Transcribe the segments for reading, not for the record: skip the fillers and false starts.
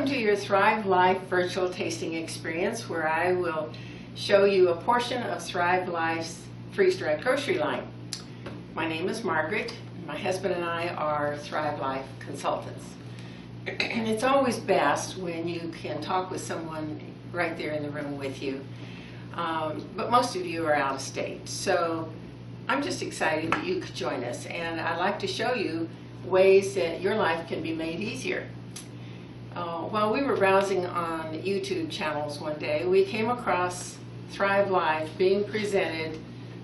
Welcome to your Thrive Life virtual tasting experience, where I will show you a portion of Thrive Life's freeze-dried grocery line. My name is Margaret. My husband and I are Thrive Life consultants. And it's always best when you can talk with someone right there in the room with you. But most of you are out of state. So I'm just excited that you could join us. And I'd like to show you ways that your life can be made easier. While we were browsing on YouTube channels one day, we came across Thrive Life being presented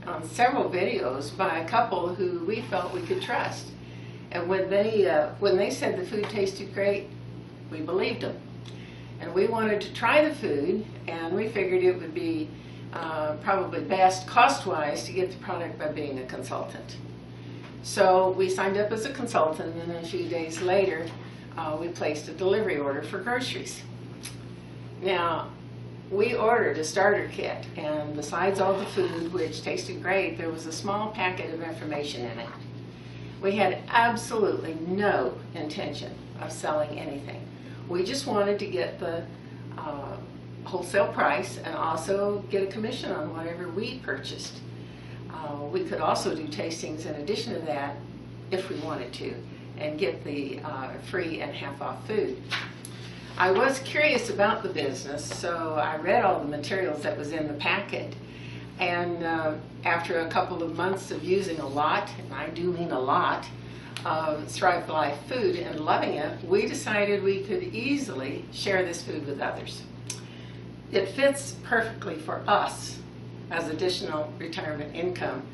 on several videos by a couple who we felt we could trust. And when they said the food tasted great, we believed them. And we wanted to try the food, and we figured it would be probably best cost-wise to get the product by being a consultant. So we signed up as a consultant, and then a few days later, we placed a delivery order for groceries. Now, we ordered a starter kit, and besides all the food, which tasted great, there was a small packet of information in it. We had absolutely no intention of selling anything. We just wanted to get the wholesale price and also get a commission on whatever we purchased. We could also do tastings in addition to that if we wanted to, and get the free and half-off food. I was curious about the business, so I read all the materials that was in the packet. And after a couple of months of using a lot, and I do mean a lot, of Thrive Life food and loving it, we decided we could easily share this food with others. It fits perfectly for us as additional retirement income.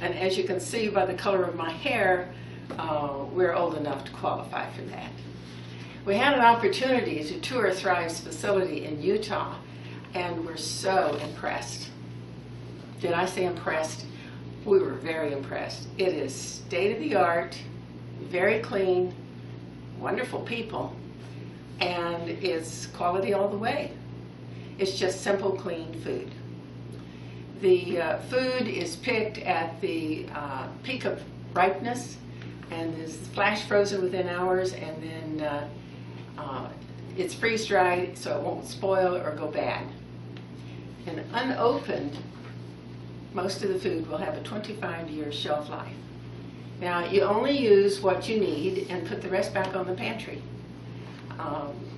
And as you can see by the color of my hair, we're old enough to qualify for that. We had an opportunity to tour Thrive's facility in Utah, and we're so impressed. Did I say impressed? We were very impressed. It is state-of-the-art, very clean, wonderful people, and it's quality all the way. It's just simple, clean food. The food is picked at the peak of ripeness and is flash frozen within hours, and then it's freeze dried so it won't spoil or go bad. And unopened, most of the food will have a 25-year shelf life. Now, you only use what you need and put the rest back on the pantry.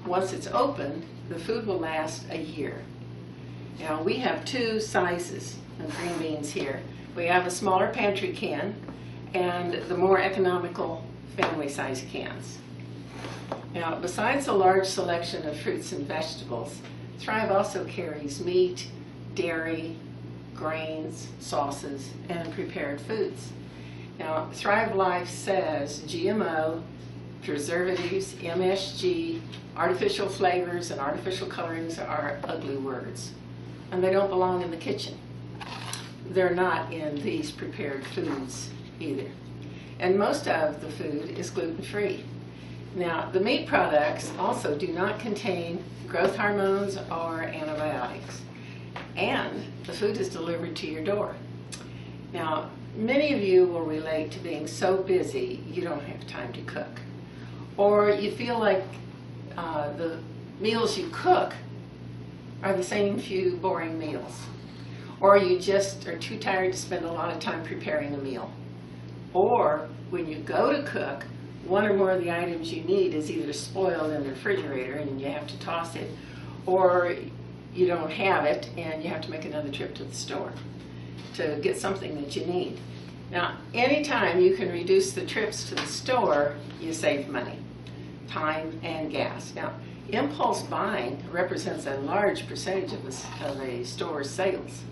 Once it's opened, the food will last a year. Now, we have two sizes of green beans here. We have a smaller pantry can and the more economical family size cans. Now, besides a large selection of fruits and vegetables, Thrive also carries meat, dairy, grains, sauces, and prepared foods. Now, Thrive Life says GMO, preservatives, MSG, artificial flavors, and artificial colorings are ugly words, and they don't belong in the kitchen. They're not in these prepared foods either. And most of the food is gluten-free. Now, the meat products also do not contain growth hormones or antibiotics. And the food is delivered to your door. Now, many of you will relate to being so busy you don't have time to cook. Or you feel like the meals you cook are the same few boring meals. Or you just are too tired to spend a lot of time preparing a meal. Or when you go to cook, one or more of the items you need is either spoiled in the refrigerator and you have to toss it, or you don't have it and you have to make another trip to the store to get something that you need. Now, anytime you can reduce the trips to the store, you save money, time, and gas. Now, impulse buying represents a large percentage of a store's sales.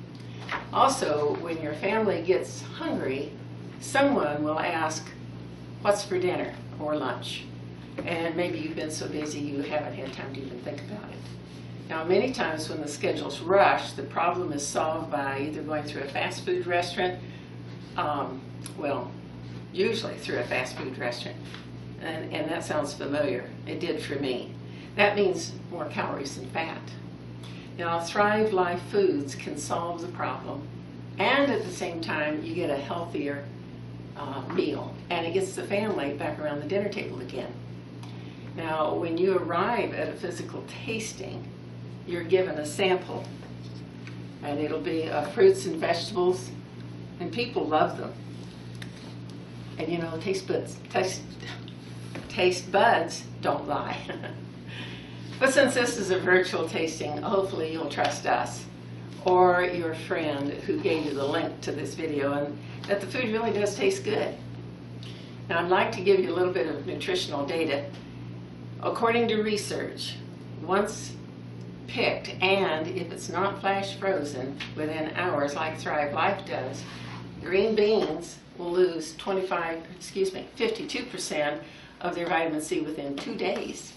Also, when your family gets hungry, someone will ask, "What's for dinner?" or lunch. And maybe you've been so busy you haven't had time to even think about it. Now, many times when the schedule's rushed, the problem is solved by either going through a fast food restaurant, well, usually through a fast food restaurant. And that sounds familiar. It did for me. That means more calories than fat. Now, Thrive Life Foods can solve the problem, and at the same time, you get a healthier meal, and it gets the family back around the dinner table again. Now, when you arrive at a physical tasting, you're given a sample, and it'll be fruits and vegetables, and people love them. And you know, taste buds don't lie. But since this is a virtual tasting, hopefully you'll trust us or your friend who gave you the link to this video, and that the food really does taste good. Now, I'd like to give you a little bit of nutritional data. According to research, once picked, and if it's not flash frozen within hours like Thrive Life does, green beans will lose 52% of their vitamin C within 2 days.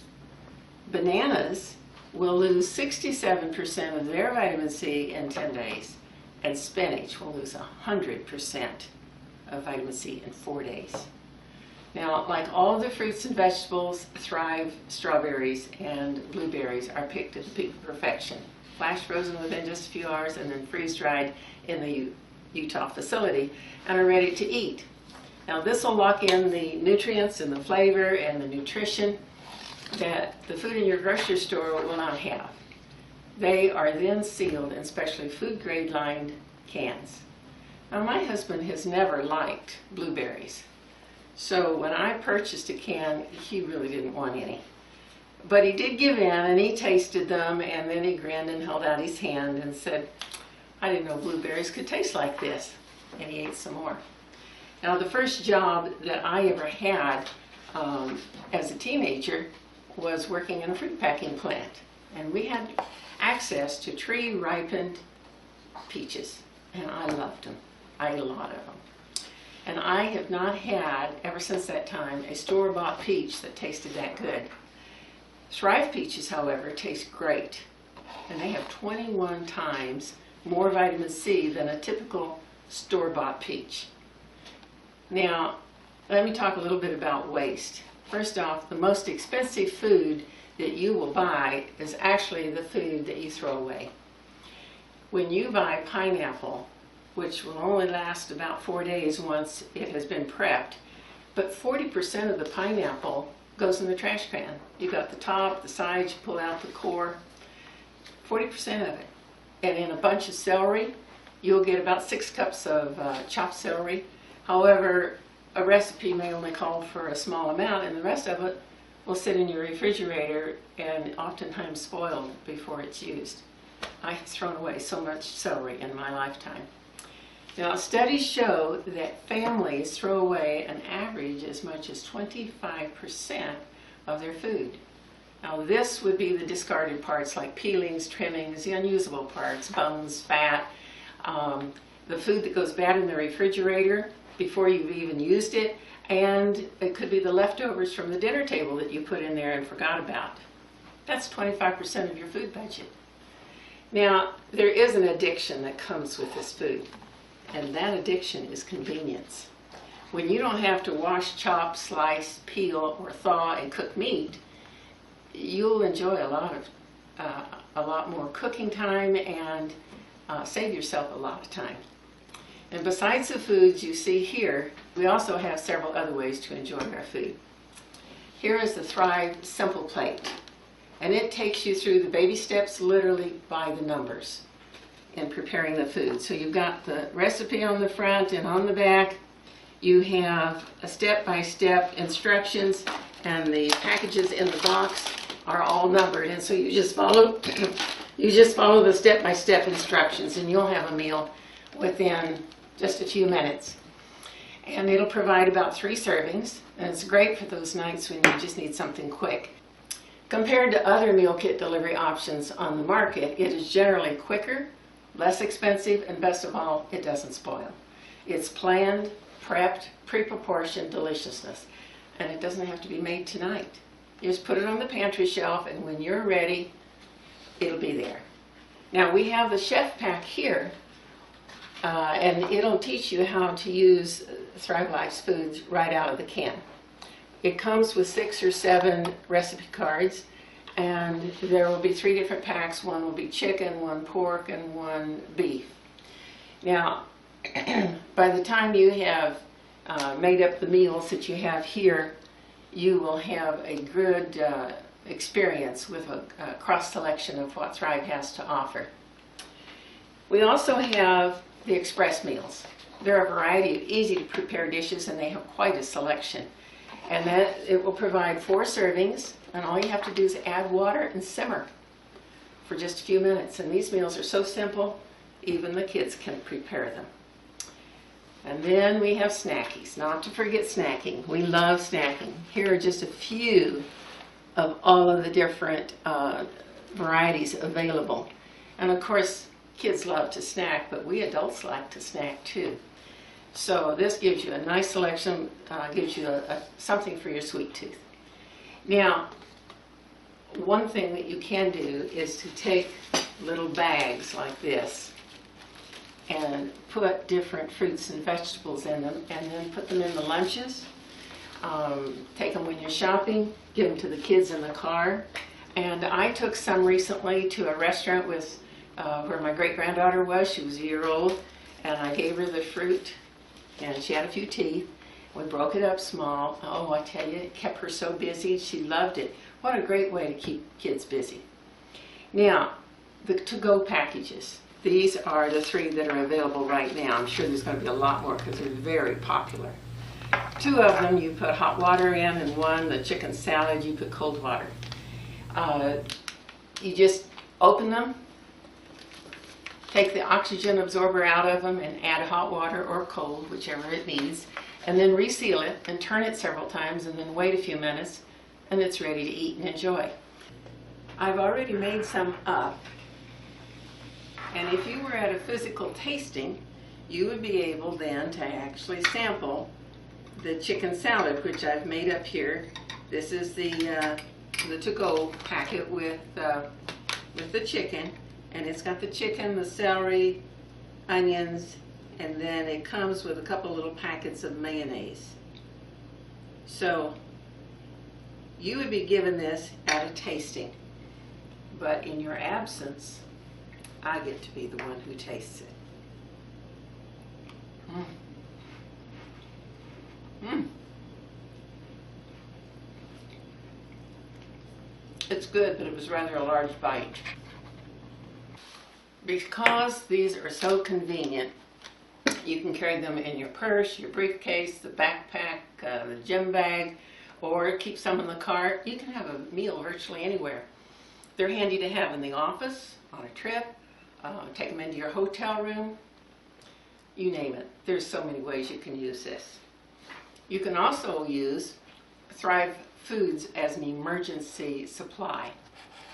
Bananas will lose 67% of their vitamin C in 10 days, and spinach will lose 100% of vitamin C in 4 days. Now, like all the fruits and vegetables, Thrive strawberries and blueberries are picked at the peak of perfection, flash frozen within just a few hours, and then freeze dried in the Utah facility, and are ready to eat. Now, this will lock in the nutrients and the flavor and the nutrition that the food in your grocery store will not have. They are then sealed in specially food grade lined cans. Now, my husband has never liked blueberries, so when I purchased a can, he really didn't want any. But he did give in, and he tasted them, and then he grinned and held out his hand and said, "I didn't know blueberries could taste like this," and he ate some more. Now, the first job that I ever had as a teenager was working in a fruit packing plant, and we had access to tree-ripened peaches, and I loved them. I ate a lot of them. And I have not had, ever since that time, a store-bought peach that tasted that good. Thrive peaches, however, taste great, and they have 21 times more vitamin C than a typical store-bought peach. Now, let me talk a little bit about waste. First off, the most expensive food that you will buy is actually the food that you throw away. When you buy pineapple, which will only last about 4 days once it has been prepped, but 40% of the pineapple goes in the trash can. You got the top, the sides, you pull out the core, 40% of it. And in a bunch of celery, you'll get about 6 cups of chopped celery. However, a recipe may only call for a small amount, and the rest of it will sit in your refrigerator and oftentimes spoiled before it's used. I have thrown away so much celery in my lifetime. Now, studies show that families throw away an average as much as 25% of their food. Now, this would be the discarded parts like peelings, trimmings, the unusable parts, bones, fat, the food that goes bad in the refrigerator before you've even used it, and it could be the leftovers from the dinner table that you put in there and forgot about. That's 25% of your food budget. Now, there is an addiction that comes with this food, and that addiction is convenience. When you don't have to wash, chop, slice, peel, or thaw and cook meat, you'll enjoy a lot more cooking time and save yourself a lot of time. And besides the foods you see here, we also have several other ways to enjoy our food. Here is the Thrive Simple Plate, and it takes you through the baby steps literally by the numbers in preparing the food. So you've got the recipe on the front, and on the back you have a step-by-step instructions, and the packages in the box are all numbered, and so you just follow the step-by-step instructions, and you'll have a meal within just a few minutes. And it'll provide about 3 servings, and it's great for those nights when you just need something quick. Compared to other meal kit delivery options on the market, it is generally quicker, less expensive, and best of all, it doesn't spoil. It's planned, prepped, pre-proportioned deliciousness, and it doesn't have to be made tonight. You just put it on the pantry shelf, and when you're ready, it'll be there. Now, we have the chef pack here, and it'll teach you how to use Thrive Life's foods right out of the can. It comes with 6 or 7 recipe cards, and there will be 3 different packs. One will be chicken, 1 pork, and 1 beef. Now, by the time you have made up the meals that you have here, you will have a good experience with a cross selection of what Thrive has to offer. We also have the express meals. There are a variety of easy to prepare dishes, and they have quite a selection. And that it will provide 4 servings, and all you have to do is add water and simmer for just a few minutes. And these meals are so simple, even the kids can prepare them. And then we have snackies, not to forget snacking. We love snacking. Here are just a few of all of the different varieties available. And of course, kids love to snack, but we adults like to snack too. So this gives you a nice selection, gives you something for your sweet tooth. Now, one thing that you can do is to take little bags like this and put different fruits and vegetables in them, and then put them in the lunches. Take them when you're shopping, give them to the kids in the car. And I took some recently to a restaurant with where my great-granddaughter was. She was a year old, and I gave her the fruit, and she had a few teeth. We broke it up small. Oh, I tell you, it kept her so busy. She loved it. What a great way to keep kids busy. Now, the to-go packages. These are the 3 that are available right now. I'm sure there's going to be a lot more because they're very popular. 2 of them you put hot water in, and 1, the chicken salad, you put cold water. You just open them, take the oxygen absorber out of them, and add hot water or cold, whichever it needs, and then reseal it and turn it several times, and then wait a few minutes, and it's ready to eat and enjoy. I've already made some up, and if you were at a physical tasting, you would be able then to actually sample the chicken salad, which I've made up here. This is the to-go packet with the chicken. And it's got the chicken, the celery, onions, and then it comes with a couple little packets of mayonnaise. So you would be given this at a tasting, but in your absence, I get to be the one who tastes it. It's good, but it was rather a large bite. Because these are so convenient, you can carry them in your purse, your briefcase, the backpack, the gym bag, or keep some in the car. You can have a meal virtually anywhere. They're handy to have in the office, on a trip, take them into your hotel room, you name it. There's so many ways you can use this. You can also use Thrive Foods as an emergency supply.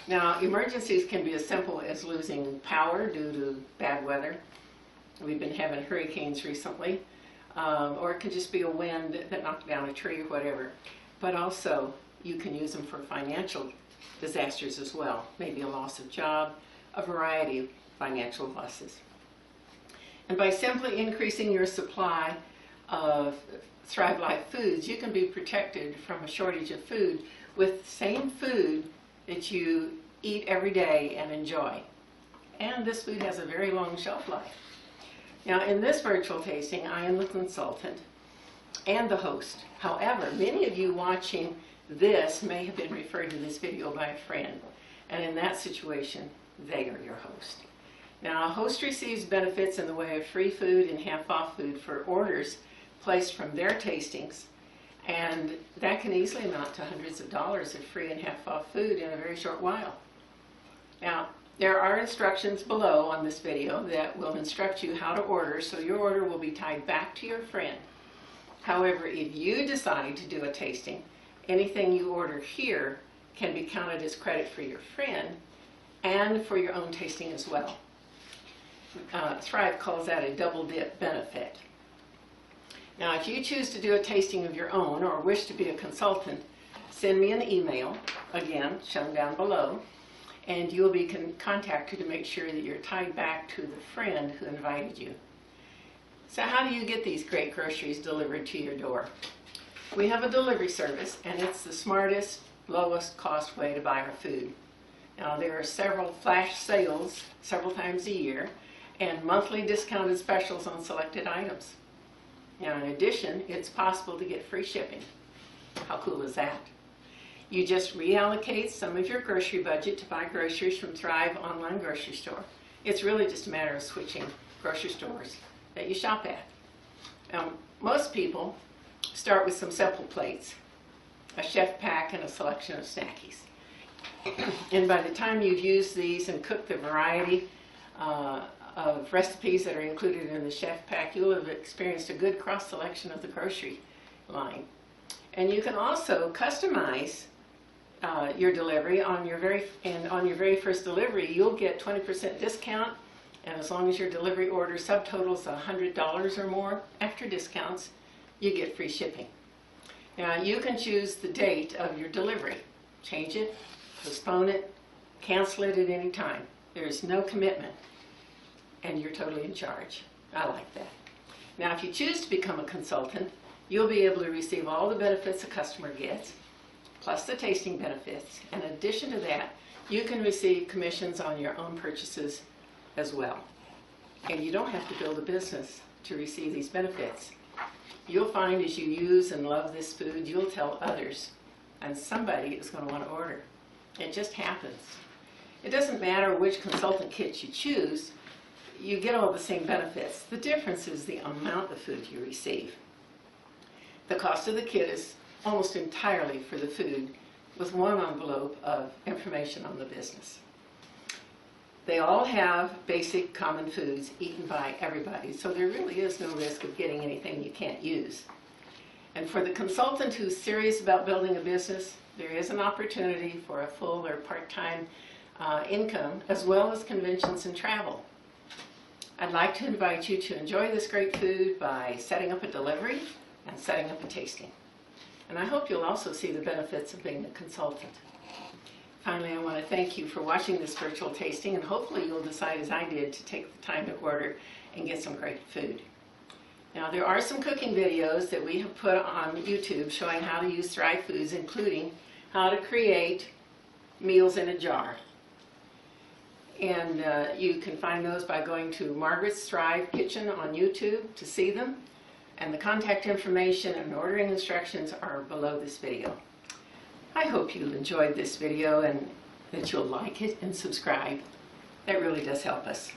Now, emergencies can be as simple as losing power due to bad weather. We've been having hurricanes recently, or it can just be a wind that knocked down a tree or whatever. But also, you can use them for financial disasters as well, maybe a loss of job, a variety of financial losses. And by simply increasing your supply of Thrive Life foods, you can be protected from a shortage of food with the same food that you eat every day and enjoy. And this food has a very long shelf life. Now, in this virtual tasting, I am the consultant and the host. However, many of you watching this may have been referred to this video by a friend, and in that situation, they are your host. Now, a host receives benefits in the way of free food and half-off food for orders placed from their tastings, and that can easily amount to hundreds of dollars of free and half-off food in a very short while. Now, there are instructions below on this video that will instruct you how to order, so your order will be tied back to your friend. However, if you decide to do a tasting, anything you order here can be counted as credit for your friend and for your own tasting as well. Thrive calls that a double dip benefit. Now, if you choose to do a tasting of your own or wish to be a consultant, send me an email, again, shown down below, and you'll be contacted to make sure that you're tied back to the friend who invited you. So how do you get these great groceries delivered to your door? We have a delivery service, and it's the smartest, lowest cost way to buy our food. Now, there are several flash sales several times a year and monthly discounted specials on selected items. Now, in addition, it's possible to get free shipping. How cool is that? You just reallocate some of your grocery budget to buy groceries from Thrive online grocery store. It's really just a matter of switching grocery stores that you shop at. Most people start with some simple plates, a chef pack, and a selection of snackies. And by the time you've used these and cooked the variety of recipes that are included in the chef pack, you'll have experienced a good cross selection of the grocery line. And you can also customize your delivery on your very first delivery. You'll get 20% discount, and as long as your delivery order subtotals $100 or more after discounts, you get free shipping. Now you can choose the date of your delivery, change it, postpone it, cancel it at any time. There's no commitment, and you're totally in charge. I like that. Now if you choose to become a consultant, you'll be able to receive all the benefits a customer gets, plus the tasting benefits. In addition to that, you can receive commissions on your own purchases as well. And you don't have to build a business to receive these benefits. You'll find as you use and love this food, you'll tell others, and somebody is going to want to order. It just happens. It doesn't matter which consultant kit you choose, you get all the same benefits. The difference is the amount of food you receive. The cost of the kit is almost entirely for the food, with one envelope of information on the business. They all have basic common foods eaten by everybody, so there really is no risk of getting anything you can't use. And for the consultant who's serious about building a business, there is an opportunity for a full or part-time income, as well as conventions and travel. I'd like to invite you to enjoy this great food by setting up a delivery and setting up a tasting. And I hope you'll also see the benefits of being a consultant. Finally, I want to thank you for watching this virtual tasting, and hopefully you'll decide, as I did, to take the time to order and get some great food. Now, there are some cooking videos that we have put on YouTube showing how to use Thrive Foods, including how to create meals in a jar. And you can find those by going to Margaret's Thrive Kitchen on YouTube to see them. And the contact information and ordering instructions are below this video. I hope you enjoyed this video and that you'll like it and subscribe. That really does help us.